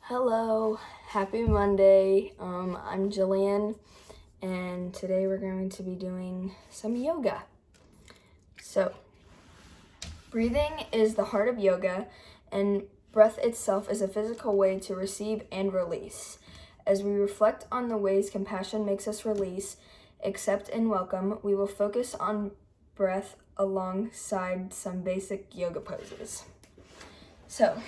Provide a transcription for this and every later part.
Hello, happy Monday. I'm Jillian, and today we're going to be doing some yoga. So, breathing is the heart of yoga, and breath itself is a physical way to receive and release. As we reflect on the ways compassion makes us release, accept, and welcome, we will focus on breath alongside some basic yoga poses. So,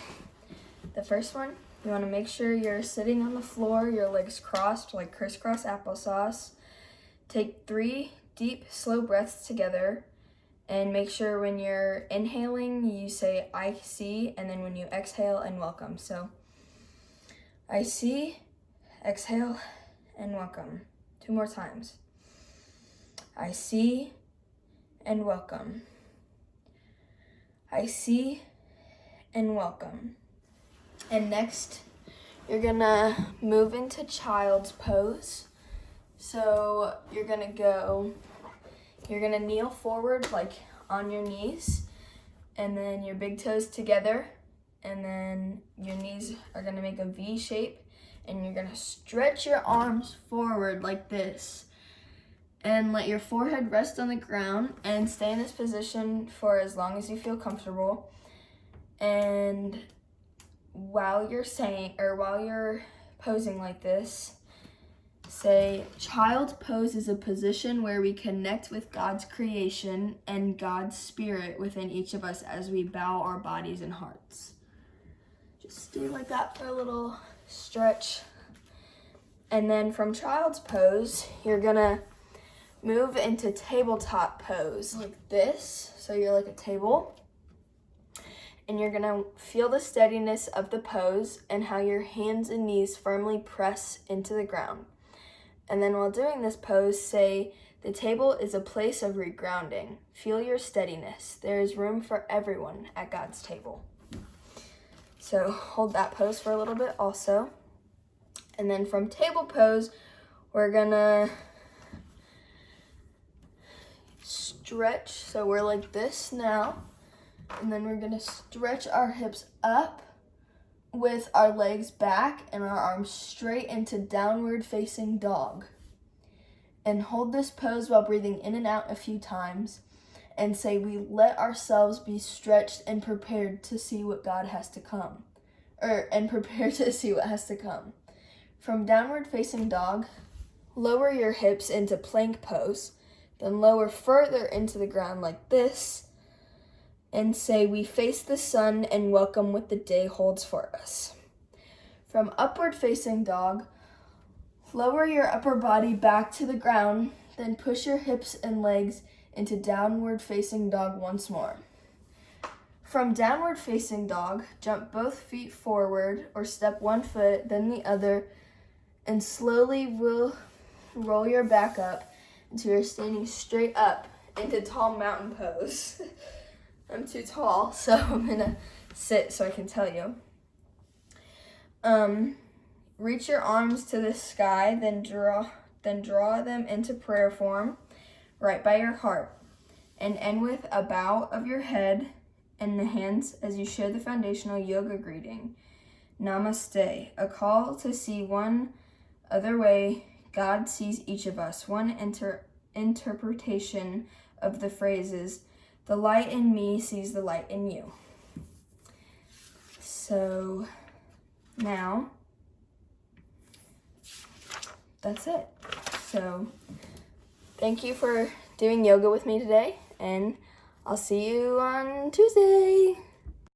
the first one, you want to make sure you're sitting on the floor, your legs crossed like crisscross applesauce. Take 3 deep, slow breaths together, and make sure when you're inhaling, you say, I see, and then when you exhale, and welcome. So, I see, exhale, and welcome. 2 more times. I see, and welcome. I see, and welcome. And next, you're gonna move into child's pose. So you're gonna kneel forward like on your knees, and then your big toes together, and then your knees are gonna make a V shape, and you're gonna stretch your arms forward like this, and let your forehead rest on the ground, and stay in this position for as long as you feel comfortable. And while you're posing like this, say, child's pose is a position where we connect with God's creation and God's spirit within each of us as we bow our bodies and hearts. Just stay like that for a little stretch. And then from child's pose, you're gonna move into tabletop pose like this. So you're like a table. And you're gonna feel the steadiness of the pose and how your hands and knees firmly press into the ground. And then while doing this pose, say, the table is a place of regrounding. Feel your steadiness. There is room for everyone at God's table. So hold that pose for a little bit also. And then from table pose, we're gonna stretch. So we're like this now. And then we're gonna stretch our hips up with our legs back and our arms straight into downward facing dog. And hold this pose while breathing in and out a few times, and say, we let ourselves be stretched and prepared to see what God has to come. Prepared to see what has to come. From downward facing dog, lower your hips into plank pose, then lower further into the ground like this, and say, we face the sun and welcome what the day holds for us. From upward facing dog, lower your upper body back to the ground, then push your hips and legs into downward facing dog once more. From downward facing dog, jump both feet forward or step one foot, then the other, and slowly roll your back up until you're standing straight up into tall mountain pose. I'm too tall, so I'm gonna sit so I can tell you. Reach your arms to the sky, then draw them into prayer form right by your heart, and end with a bow of your head and the hands as you share the foundational yoga greeting. Namaste, a call to see one other way God sees each of us, one interpretation of the phrases, the light in me sees the light in you. So now, that's it. So thank you for doing yoga with me today, and I'll see you on Tuesday.